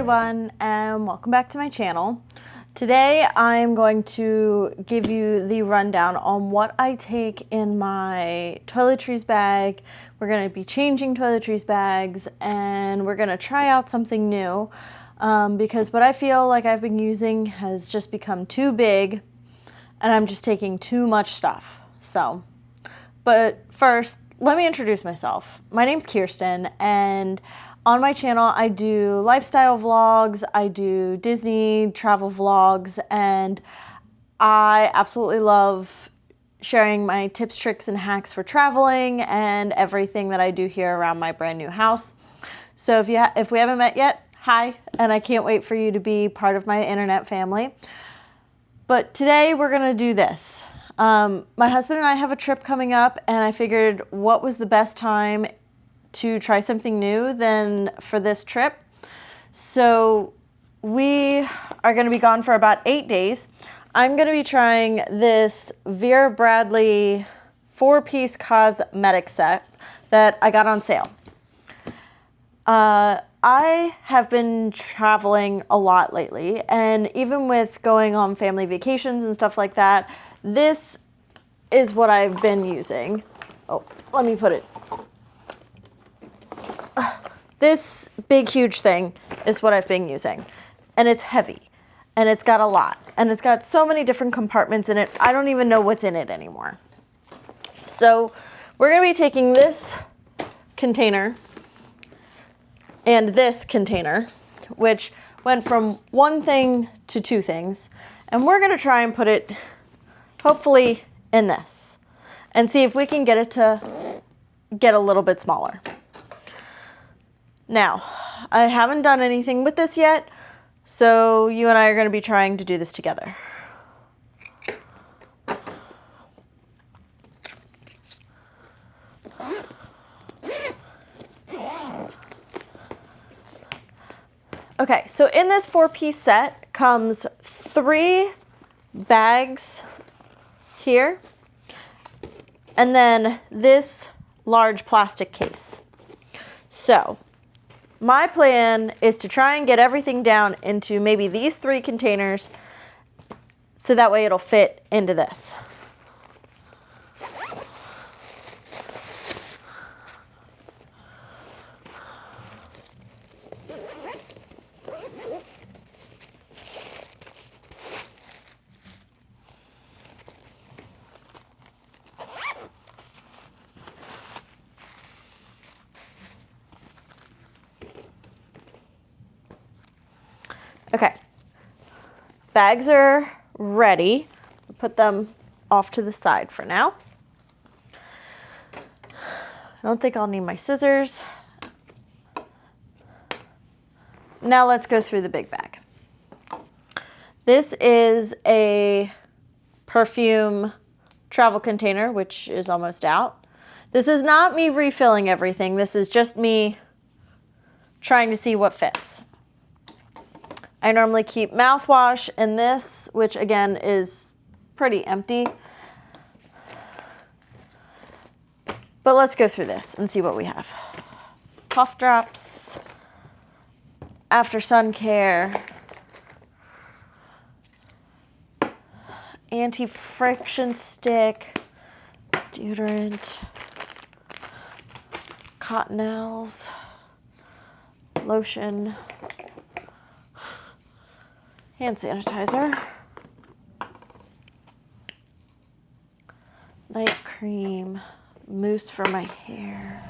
everyone, and welcome back to my channel. Today I'm going to give you the rundown on what I take in my toiletries bag. We're going to be changing toiletries bags and we're going to try out something new because what I feel like I've been using has just become too big and I'm just taking too much stuff. But first, let me introduce myself. My name's Kirsten, and on my channel I do lifestyle vlogs, I do Disney travel vlogs, and I absolutely love sharing my tips, tricks, and hacks for traveling and everything that I do here around my brand new house. So if we haven't met yet, hi, and I can't wait for you to be part of my internet family. But today we're gonna do this. My husband and I have a trip coming up, and I figured what was the best time to try something new than for this trip. So we are going to be gone for about 8 days. I'm going to be trying this Vera Bradley 4-piece cosmetic set that I got on sale. I have been traveling a lot lately, and even with going on family vacations and stuff like that, this is what I've been using. Oh, let me put it. This big, huge thing is what I've been using. And it's heavy. And it's got a lot. And it's got so many different compartments in it, I don't even know what's in it anymore. So we're going to be taking this container and this container, which went from one thing to two things. And we're going to try and put it, hopefully, in this. And see if we can get it to get a little bit smaller. Now, I haven't done anything with this yet, so you and I are going to be trying to do this together. Okay, so in this 4-piece set comes 3 bags here, and then this large plastic case. So my plan is to try and get everything down into maybe these 3 containers so that way it'll fit into this. Okay, bags are ready. Put them off to the side for now. I don't think I'll need my scissors. Now let's go through the big bag. This is a perfume travel container, which is almost out. This is not me refilling everything. This is just me trying to see what fits. I normally keep mouthwash in this, which again is pretty empty. But let's go through this and see what we have. Cough drops, after sun care, anti-friction stick, deodorant, cottonelles, lotion, hand sanitizer, night cream, mousse for my hair.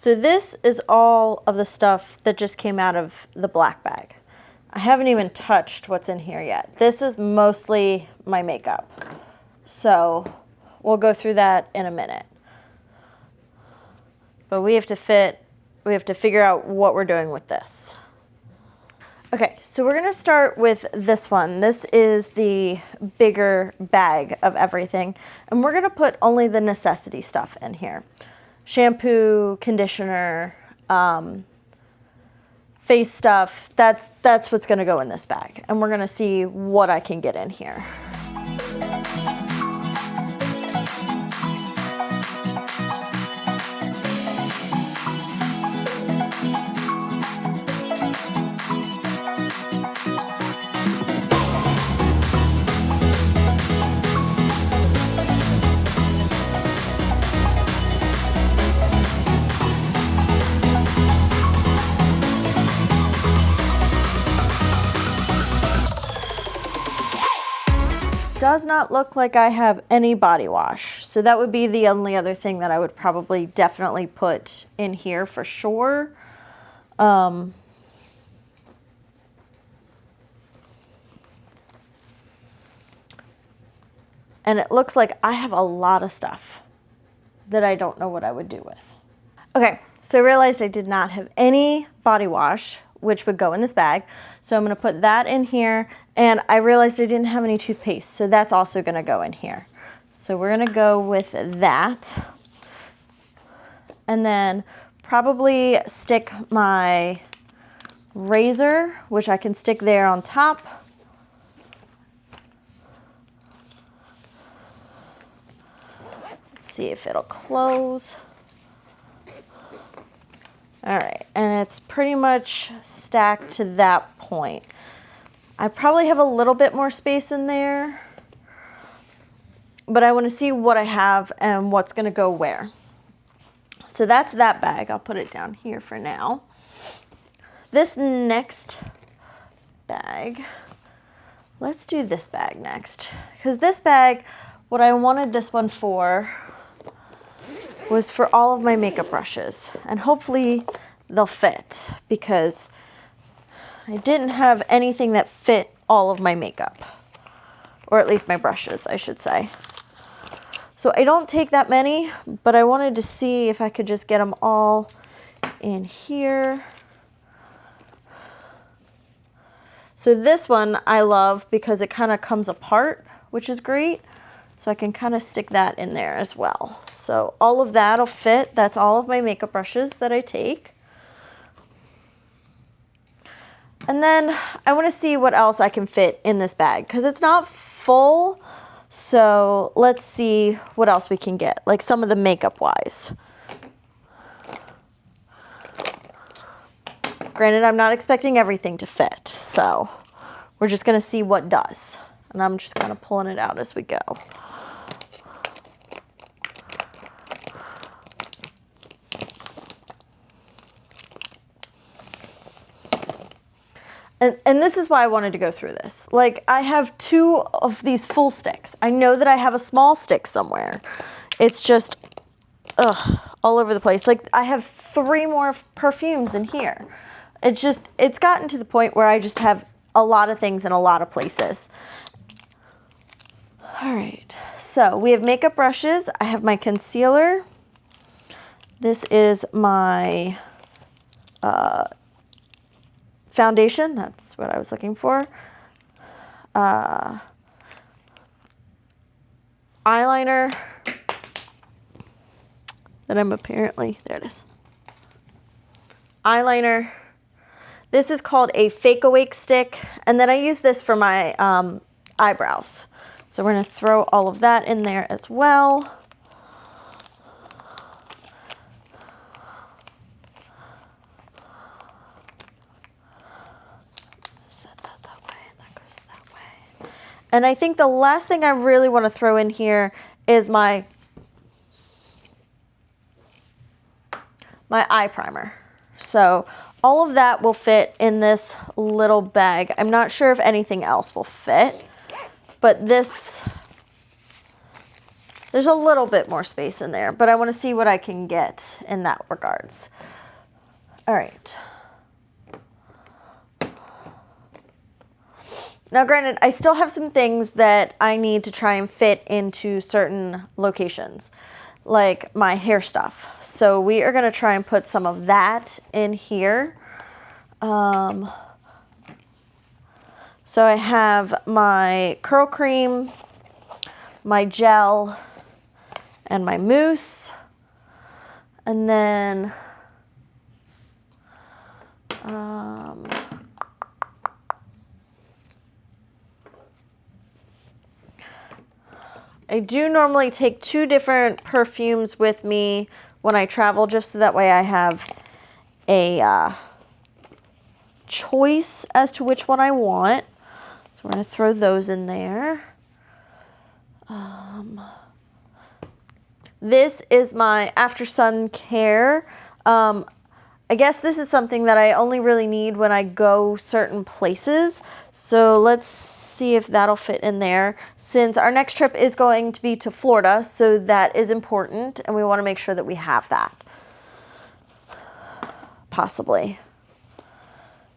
So this is all of the stuff that just came out of the black bag. I haven't even touched what's in here yet. This is mostly my makeup. So we'll go through that in a minute. But we have to figure out what we're doing with this. Okay, so we're gonna start with this one. This is the bigger bag of everything. And we're gonna put only the necessity stuff in here. Shampoo, conditioner, face stuff, that's what's gonna go in this bag. And we're gonna see what I can get in here. Does not look like I have any body wash. So that would be the only other thing that I would probably definitely put in here for sure. And it looks like I have a lot of stuff that I don't know what I would do with. Okay, so I realized I did not have any body wash, which would go in this bag. So I'm gonna put that in here, and I realized I didn't have any toothpaste, so that's also gonna go in here. So we're gonna go with that. And then probably stick my razor, which I can stick there on top. Let's see if it'll close. All right, and it's pretty much stacked to that point. I probably have a little bit more space in there, but I want to see what I have and what's going to go where. So that's that bag. I'll put it down here for now. This next bag, let's do this bag next. Because this bag, what I wanted this one for was for all of my makeup brushes. And hopefully they'll fit, because I didn't have anything that fit all of my makeup. Or at least my brushes, I should say. So I don't take that many, but I wanted to see if I could just get them all in here. So this one I love because it kind of comes apart, which is great. So I can kind of stick that in there as well. So all of that'll fit. That's all of my makeup brushes that I take. And then I want to see what else I can fit in this bag, because it's not full. So let's see what else we can get, like some of the makeup wise. Granted, I'm not expecting everything to fit, so we're just going to see what does. And I'm just kind of pulling it out as we go. And this is why I wanted to go through this. Like, I have 2 of these full sticks. I know that I have a small stick somewhere. It's just, all over the place. Like, I have 3 more perfumes in here. It's gotten to the point where I just have a lot of things in a lot of places. All right, so we have makeup brushes. I have my concealer. This is my foundation. That's what I was looking for. Eyeliner that I'm apparently, there it is. Eyeliner. This is called a Fake Awake stick, and then I use this for my eyebrows. So we're going to throw all of that in there as well. Set that way, and that goes that way. And I think the last thing I really want to throw in here is my eye primer. So all of that will fit in this little bag. I'm not sure if anything else will fit, but there's a little bit more space in there, but I want to see what I can get in that regards. All right. Now, granted, I still have some things that I need to try and fit into certain locations, like my hair stuff. So we are going to try and put some of that in here. So I have my curl cream, my gel, and my mousse. And then I do normally take 2 different perfumes with me when I travel, just so that way I have a choice as to which one I want. So we're going to throw those in there. This is my after sun care. I guess this is something that I only really need when I go certain places. So let's see if that'll fit in there. Since our next trip is going to be to Florida, so that is important, and we want to make sure that we have that. Possibly.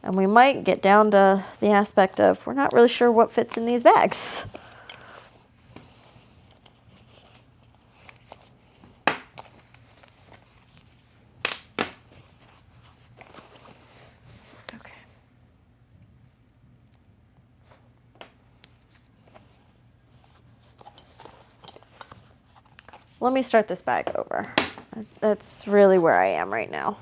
And we might get down to the aspect of we're not really sure what fits in these bags. Let me start this bag over. That's really where I am right now.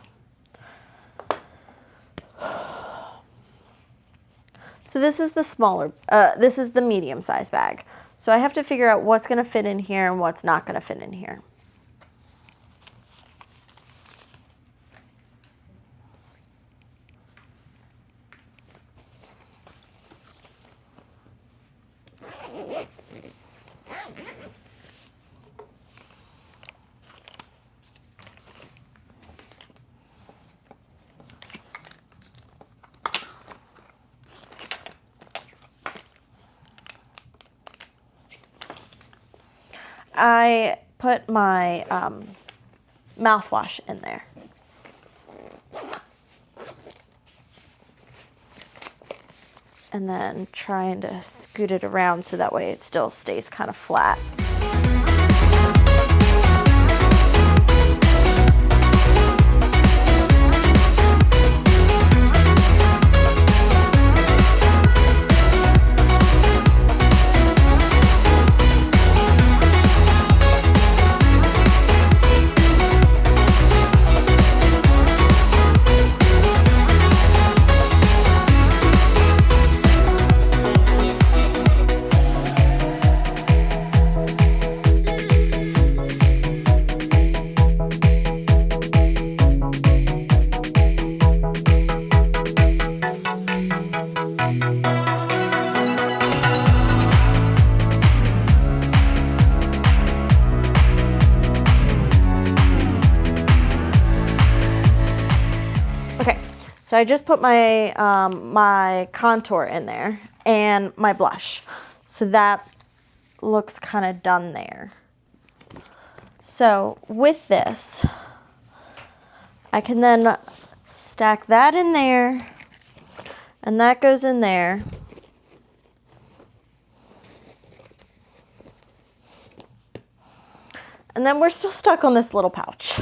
So this is the smaller, this is the medium size bag. So I have to figure out what's gonna fit in here and what's not gonna fit in here. I put my mouthwash in there. And then trying to scoot it around so that way it still stays kind of flat. So I just put my my contour in there and my blush. So that looks kind of done there. So with this, I can then stack that in there, and that goes in there. And then we're still stuck on this little pouch.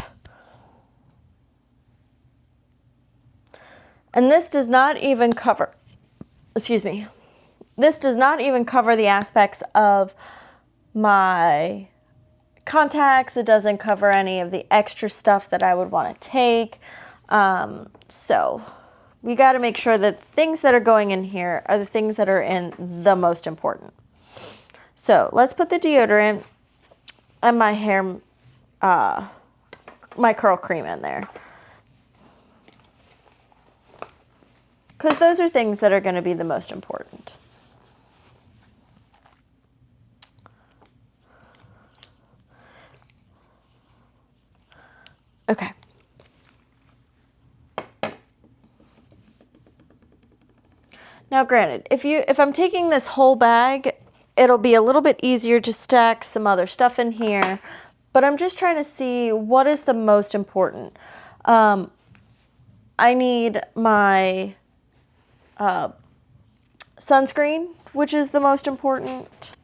And this does not even cover, this does not even cover the aspects of my contacts. It doesn't cover any of the extra stuff that I would want to take. So we got to make sure that things that are going in here are the things that are in the most important. So let's put the deodorant and my hair, my curl cream in there. Because those are things that are going to be the most important. Okay. Now granted, if I'm taking this whole bag, it'll be a little bit easier to stack some other stuff in here, but I'm just trying to see what is the most important. I need my sunscreen, which is the most important.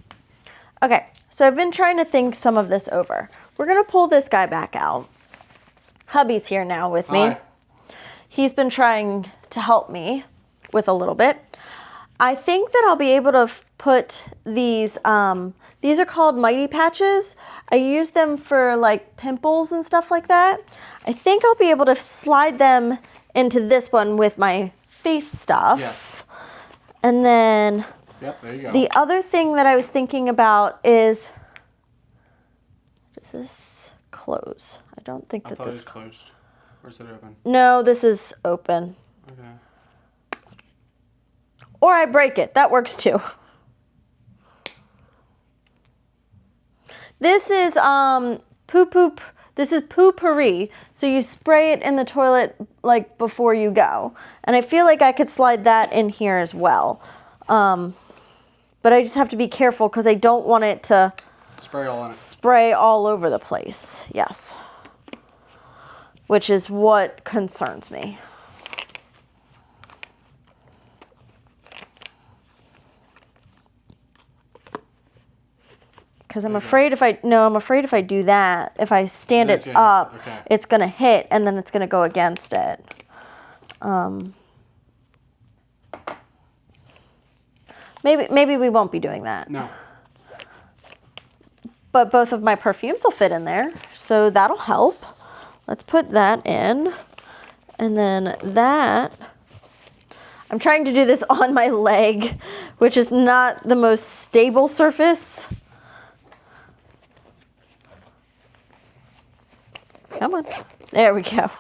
Okay, so I've been trying to think some of this over. We're gonna pull this guy back out. Hubby's here now with me. Hi. He's been trying to help me with a little bit. I think that I'll be able to put these are called Mighty Patches. I use them for like pimples and stuff like that. I think I'll be able to slide them into this one with my face stuff. Yes. And then Yep, there you go. the other thing that I was thinking about is, does this close? I don't think I that thought this it was closed. Or is it open? No, this is open. Okay. Or I break it. That works too. This is This is poo-pourri. So you spray it in the toilet like before you go. And I feel like I could slide that in here as well. But I just have to be careful because I don't want it to spray all over the place. Yes. Which is what concerns me. Because I'm afraid if I do that, if I stand it up, it's going to hit and then it's going to go against it. Maybe we won't be doing that. No. But both of my perfumes will fit in there, so that'll help. Let's put that in. And then that, I'm trying to do this on my leg, which is not the most stable surface. Come on. There we go.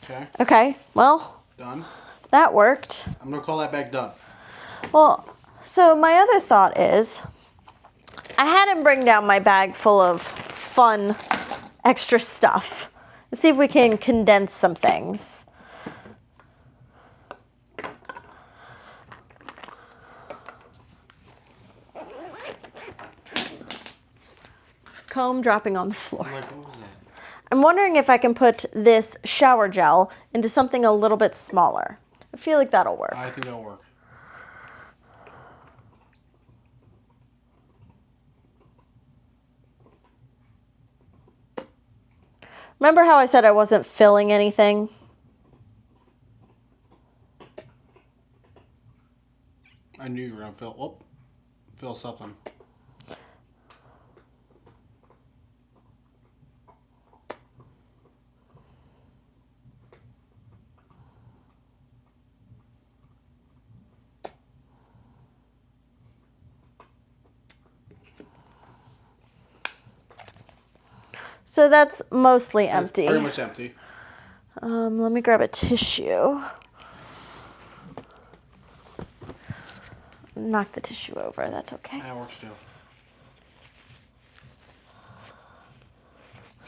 Okay. Okay, well. Done. That worked. I'm going to call that bag done. Well, so my other thought is, I had him bring down my bag full of fun, extra stuff. Let's see if we can condense some things. Comb dropping on the floor. I'm like, what was that? I'm wondering if I can put this shower gel into something a little bit smaller. I feel like that'll work. I think that'll work. Remember how I said I wasn't filling anything? I knew you were going to fill something. So that's mostly empty. Pretty much empty. Let me grab a tissue. Knock the tissue over, that's okay. That works too.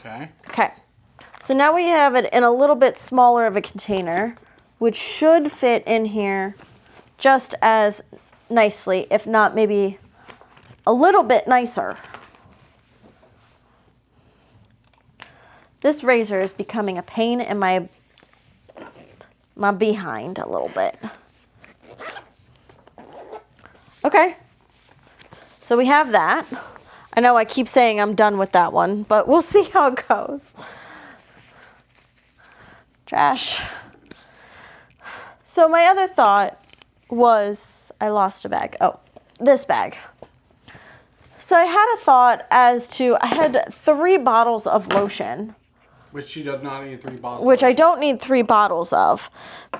Okay. Okay, so now we have it in a little bit smaller of a container, which should fit in here just as nicely, if not maybe a little bit nicer. This razor is becoming a pain in my behind a little bit. Okay, so we have that. I know I keep saying I'm done with that one, but we'll see how it goes. Trash. So my other thought was, I lost a bag. Oh, this bag. So I had a thought as to, I had 3 bottles of lotion. Which she does not need 3 bottles. Which I don't need 3 bottles of.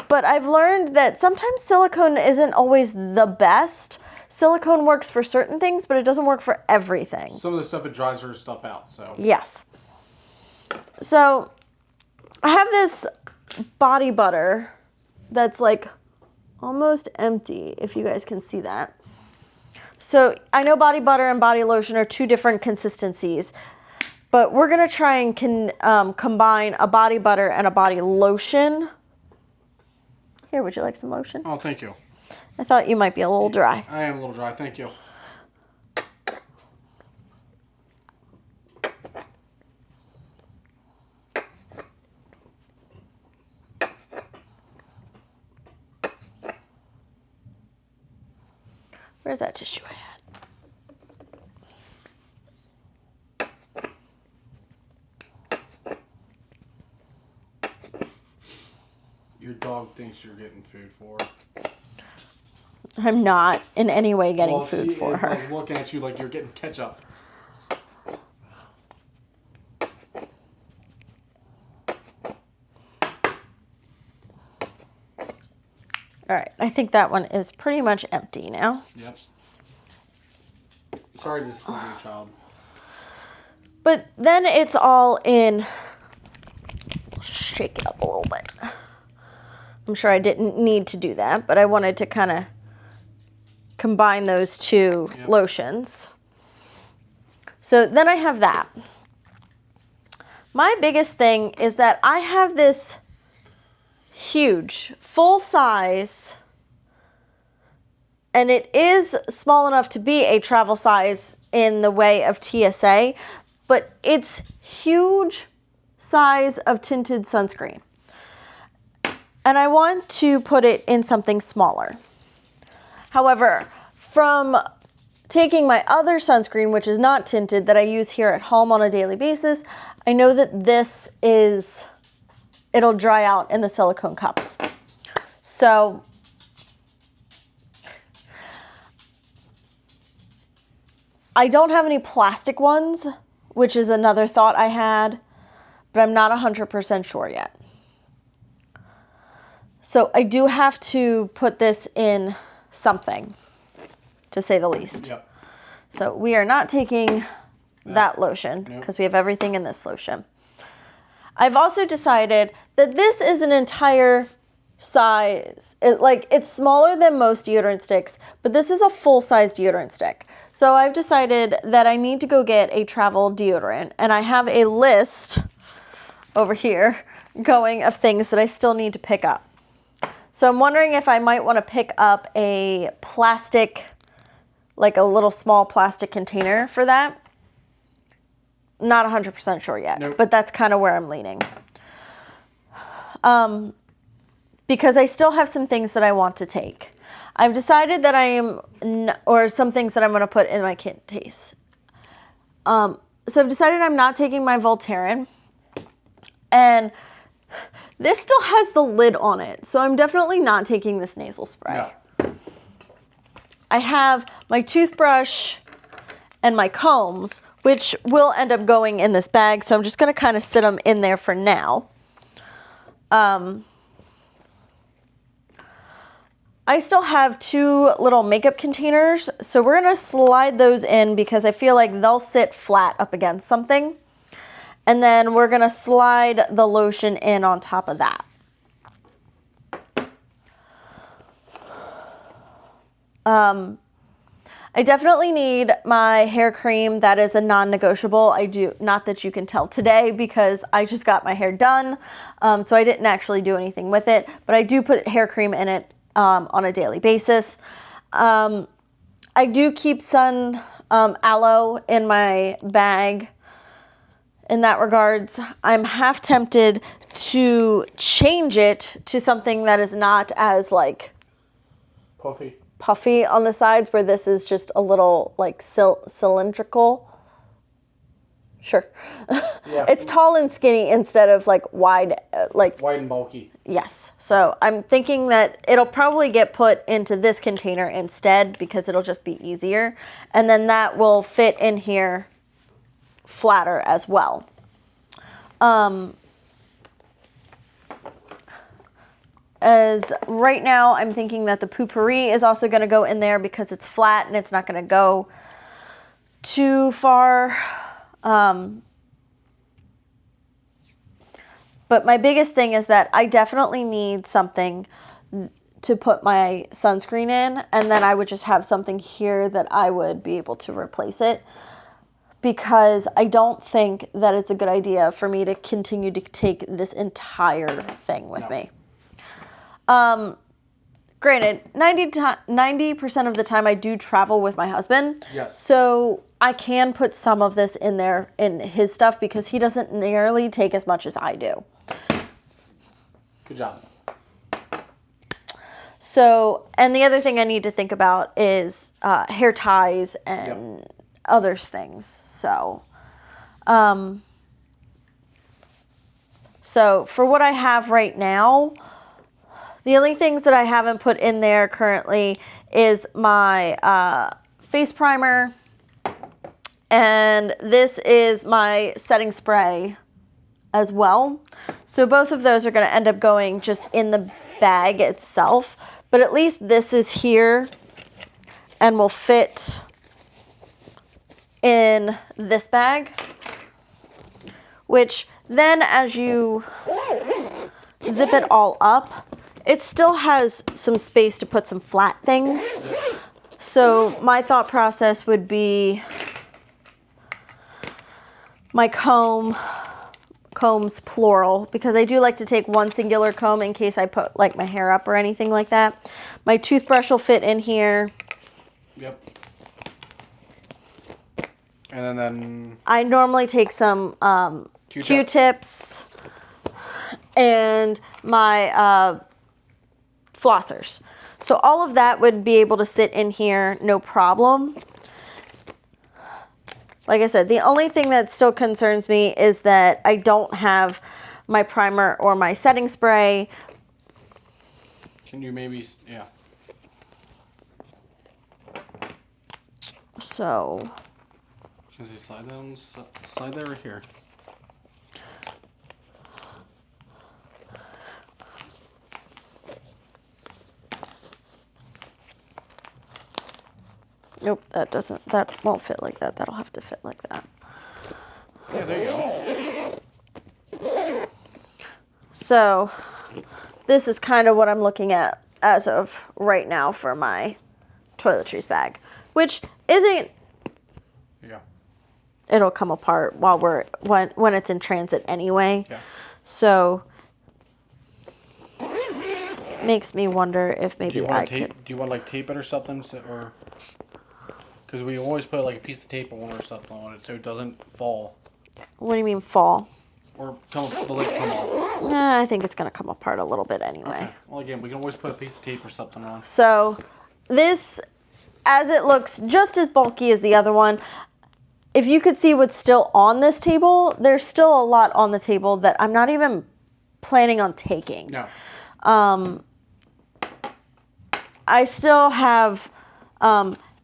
But I've learned that sometimes silicone isn't always the best. Silicone works for certain things, but it doesn't work for everything. Some of the stuff, it dries her stuff out, so. Yes. So I have this body butter that's like almost empty, if you guys can see that. So I know body butter and body lotion are 2 different consistencies. But we're going to try and combine a body butter and a body lotion. Here, would you like some lotion? Oh, thank you. I thought you might be a little dry. I am a little dry, thank you. Where's that tissue I had? Your dog thinks you're getting food for her. I'm not in any way getting food she for is, her. Like, looking at you like you're getting ketchup. All right, I think that one is pretty much empty now. Yep. Sorry to disappoint you, child. But then it's all in. Shake it up a little bit. I'm sure I didn't need to do that, but I wanted to kind of combine those two lotions. So then I have that. My biggest thing is that I have this huge, full size, and it is small enough to be a travel size in the way of TSA, but it's huge size of tinted sunscreen. And I want to put it in something smaller. However, from taking my other sunscreen, which is not tinted, that I use here at home on a daily basis, I know that this is, it'll dry out in the silicone cups. So I don't have any plastic ones, which is another thought I had, but I'm not 100% sure yet. So I do have to put this in something, to say the least. Yep. So we are not taking that lotion because we have everything in this lotion. I've also decided that this is an entire size. It's smaller than most deodorant sticks, but this is a full-size deodorant stick. So I've decided that I need to go get a travel deodorant, and I have a list over here going of things that I still need to pick up. So I'm wondering if I might want to pick up a plastic, like a little small plastic container for that. Not 100% sure yet, but that's kind of where I'm leaning. Because I still have some things that I want to take. I've decided that or some things that I'm going to put in my kit case. So I've decided I'm not taking my Voltaren. And this still has the lid on it, so I'm definitely not taking this nasal spray. No. I have my toothbrush and my combs, which will end up going in this bag, so I'm just going to kind of sit them in there for now. I still have 2 little makeup containers, so we're going to slide those in because I feel like they'll sit flat up against something. And then we're going to slide the lotion in on top of that. I definitely need my hair cream. That is a non-negotiable. I do, not that you can tell today because I just got my hair done. So I didn't actually do anything with it, but I do put hair cream in it on a daily basis. I do keep sun aloe in my bag. In that regards, I'm half tempted to change it to something that is not as like puffy on the sides, where this is just a little like cylindrical. Sure. Yeah. It's tall and skinny instead of like wide, wide and bulky. Yes. So I'm thinking that it'll probably get put into this container instead because it'll just be easier. And then that will fit in here flatter as well. As right now, I'm thinking that the Poo-Pourri is also going to go in there because it's flat and it's not going to go too far. But my biggest thing is that I definitely need something to put my sunscreen in, and then I would just have something here that I would be able to replace it, because I don't think that it's a good idea for me to continue to take this entire thing with me. Granted, 90% of the time I do travel with my husband. Yes. So I can put some of this in there in his stuff because he doesn't nearly take as much as I do. Good job. So, and the other thing I need to think about is hair ties and other things. So, so for what I have right now, the only things that I haven't put in there currently is my face primer, and this is my setting spray as well. So both of those are going to end up going just in the bag itself, but at least this is here and will fit in this bag, which then as you zip it all up, it still has some space to put some flat things. So my thought process would be my combs plural, because I do like to take one singular comb in case I put like my hair up or anything like that. My toothbrush will fit in here. Yep. And then I normally take some Q-tips and my flossers. So all of that would be able to sit in here, no problem. Like I said, the only thing that still concerns me is that I don't have my primer or my setting spray. Can you maybe, yeah. So. Can you slide down, slide that right here. Nope, that won't fit like that. That'll have to fit like that. Yeah, there you go. So this is kind of what I'm looking at as of right now for my toiletries bag, which isn't, Yeah. it'll come apart while when it's in transit anyway. Yeah. So makes me wonder if maybe I could. Do you want like tape it or something, or? Because we always put like a piece of tape on or something on it so it doesn't fall. What do you mean fall? Or the lid come off. I think it's going to come apart a little bit anyway. Okay. Well, again, we can always put a piece of tape or something on. So this, as it looks just as bulky as the other one, if you could see what's still on this table, there's still a lot on the table that I'm not even planning on taking. No. I still have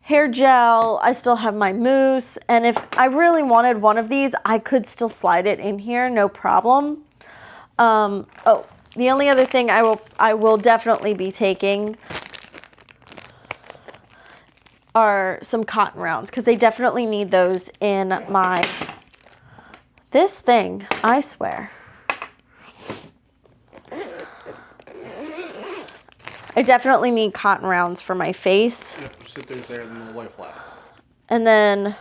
hair gel, I still have my mousse, and if I really wanted one of these, I could still slide it in here, no problem. Oh, the only other thing I will definitely be taking are some cotton rounds, because they definitely need those in my, this thing, I swear. I definitely need cotton rounds for my face. Yep, sit there and then lay flat. And then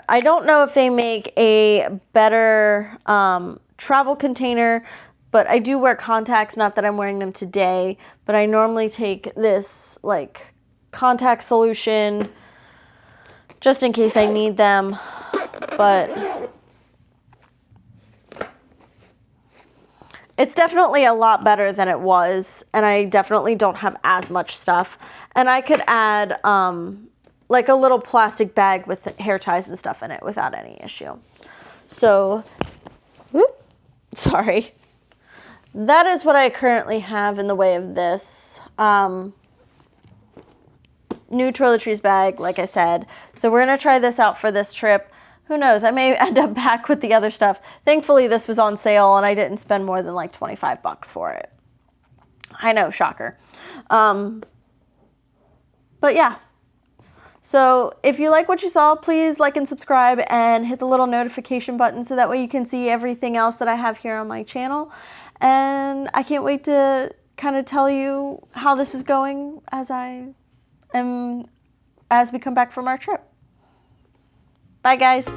I don't know if they make a better travel container, but I do wear contacts. Not that I'm wearing them today, but I normally take this like contact solution just in case I need them. But it's definitely a lot better than it was, and I definitely don't have as much stuff. And I could add like a little plastic bag with hair ties and stuff in it without any issue. So, whoop, sorry. That is what I currently have in the way of this new toiletries bag, like I said. So we're going to try this out for this trip. Who knows? I may end up back with the other stuff. Thankfully, this was on sale, and I didn't spend more than like 25 bucks for it. I know, shocker. But yeah. So if you like what you saw, please like and subscribe and hit the little notification button so that way you can see everything else that I have here on my channel. And I can't wait to kind of tell you how this is going as we come back from our trip. Bye, guys.